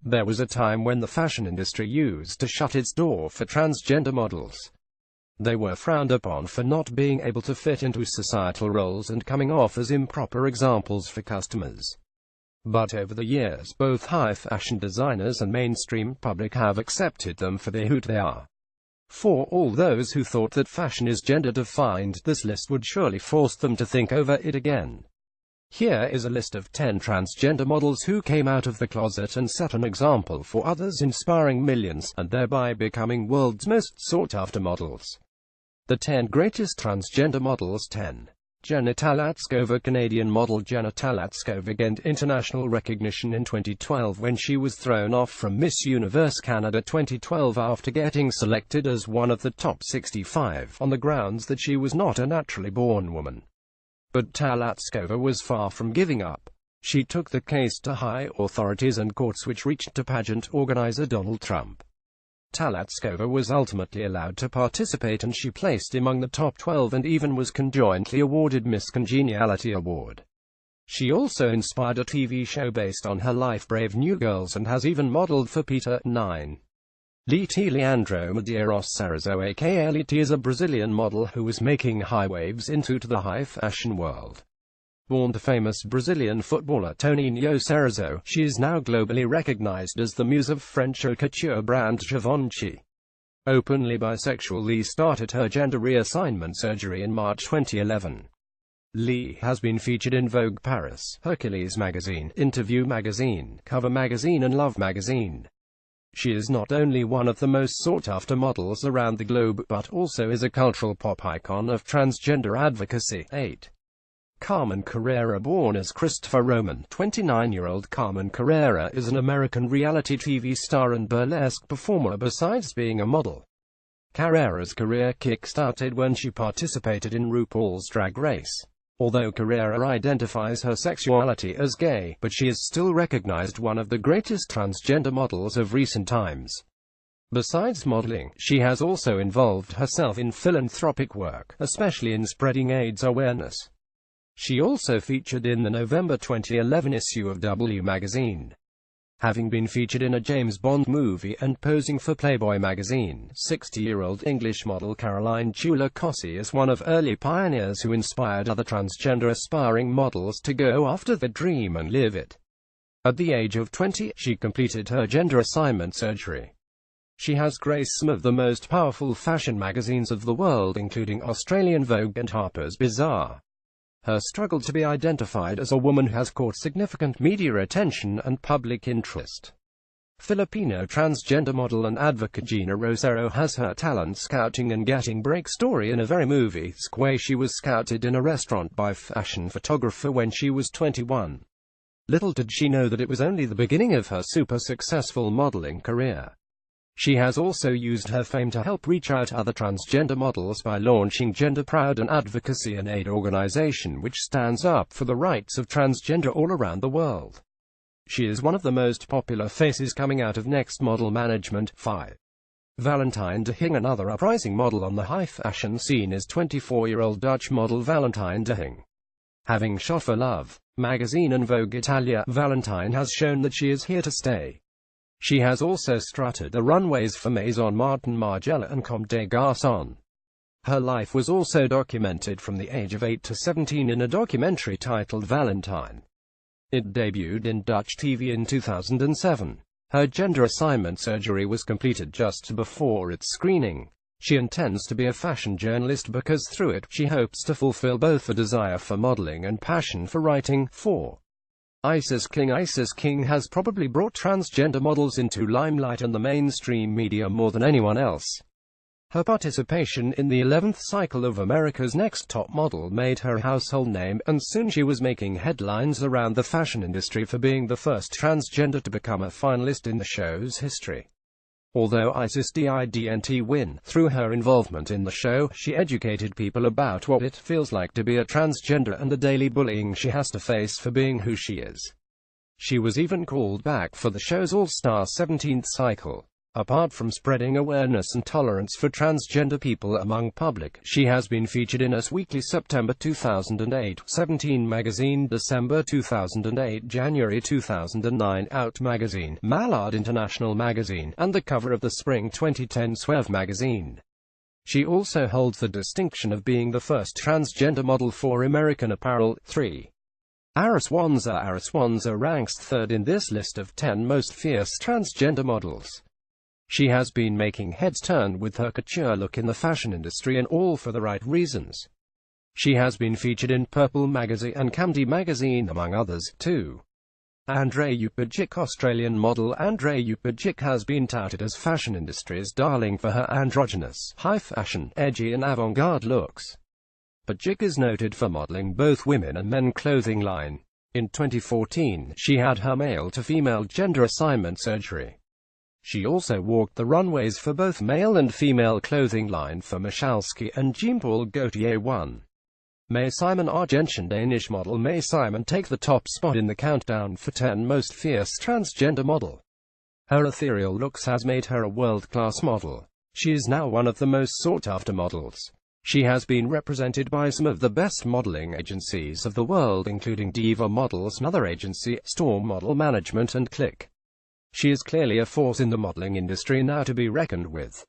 There was a time when the fashion industry used to shut its door for transgender models. They were frowned upon for not being able to fit into societal roles and coming off as improper examples for customers. But over the years, both high fashion designers and mainstream public have accepted them for who they are. For all those who thought that fashion is gender-defined, this list would surely force them to think over it again. Here is a list of 10 transgender models who came out of the closet and set an example for others, inspiring millions, and thereby becoming world's most sought-after models. The 10 greatest transgender models. 10. Jenna Talatskova. Canadian model Jenna Talatskova gained international recognition in 2012 when she was thrown off from Miss Universe Canada 2012 after getting selected as one of the top 65, on the grounds that she was not a naturally born woman. But Talatskova was far from giving up. She took the case to high authorities and courts, which reached to pageant organizer Donald Trump. Talatskova was ultimately allowed to participate, and she placed among the top 12 and even was conjointly awarded Miss Congeniality Award. She also inspired a TV show based on her life, Brave New Girls, and has even modeled for Peter. 9. Leti Leandro Medeiros Sarazo aka Leti is a Brazilian model who is making high waves into the high fashion world. Born to famous Brazilian footballer Toninho Sarazo, she is now globally recognized as the muse of French haute couture brand Givenchy. Openly bisexual, Lee started her gender reassignment surgery in March 2011. Lee has been featured in Vogue Paris, Hercules magazine, Interview magazine, Cover magazine and Love magazine. She is not only one of the most sought-after models around the globe, but also is a cultural pop icon of transgender advocacy. 8. Carmen Carrera. Born as Christopher Roman, 29-year-old Carmen Carrera is an American reality TV star and burlesque performer besides being a model. Carrera's career kick-started when she participated in RuPaul's Drag Race. Although Carrera identifies her sexuality as gay, but she is still recognized one of the greatest transgender models of recent times. Besides modeling, she has also involved herself in philanthropic work, especially in spreading AIDS awareness. She also featured in the November 2011 issue of W magazine. Having been featured in a James Bond movie and posing for Playboy magazine, 60-year-old English model Caroline Chula-Cossi is one of early pioneers who inspired other transgender aspiring models to go after the dream and live it. At the age of 20, she completed her gender assignment surgery. She has graced some of the most powerful fashion magazines of the world, including Australian Vogue and Harper's Bazaar. Her struggle to be identified as a woman has caught significant media attention and public interest. Filipino transgender model and advocate Gina Rosero has her talent scouting and getting break story in a very movie-esque way. She was scouted in a restaurant by a fashion photographer when she was 21. Little did she know that it was only the beginning of her super successful modeling career. She has also used her fame to help reach out other transgender models by launching Gender Proud, an advocacy and aid organization which stands up for the rights of transgender all around the world. She is one of the most popular faces coming out of Next Model Management. 5. Valentine de Hing. Another uprising model on the high fashion scene is 24-year-old Dutch model Valentine de Hing. Having shot for Love magazine and Vogue Italia, Valentine has shown that she is here to stay. She has also strutted the runways for Maison Martin Margiela and Comme des Garçons. Her life was also documented from the age of 8 to 17 in a documentary titled Valentine. It debuted in Dutch TV in 2007. Her gender assignment surgery was completed just before its screening. She intends to be a fashion journalist because through it, she hopes to fulfill both a desire for modeling and passion for writing. 4. Isis King. Isis King has probably brought transgender models into limelight and the mainstream media more than anyone else. Her participation in the 11th cycle of America's Next Top Model made her a household name, and soon she was making headlines around the fashion industry for being the first transgender to become a finalist in the show's history. Although Isis didn't win, through her involvement in the show, she educated people about what it feels like to be a transgender and the daily bullying she has to face for being who she is. She was even called back for the show's All-Star 17th cycle. Apart from spreading awareness and tolerance for transgender people among public, she has been featured in Us Weekly September 2008, 17 magazine December 2008, January 2009 Out magazine, Mallard International magazine, and the cover of the Spring 2010 Swerve magazine. She also holds the distinction of being the first transgender model for American Apparel. 3. Ariswanza ranks third in this list of 10 most fierce transgender models. She has been making heads turn with her couture look in the fashion industry, and all for the right reasons. She has been featured in Purple magazine and Camdy magazine among others. 2. Andrea Upajic. Australian model Andrea Upajic has been touted as fashion industry's darling for her androgynous, high-fashion, edgy and avant-garde looks. Upajic is noted for modeling both women and men clothing line. In 2014, she had her male-to-female gender assignment surgery. She also walked the runways for both male and female clothing line for Michalski and Jean-Paul Gaultier. 1. May Simon. Argentine Danish model May Simon take the top spot in the countdown for 10 most fierce transgender model. Her ethereal looks has made her a world-class model. She is now one of the most sought-after models. She has been represented by some of the best modeling agencies of the world, including Diva Models, Another Agency, Storm Model Management and Click. She is clearly a force in the modeling industry now to be reckoned with.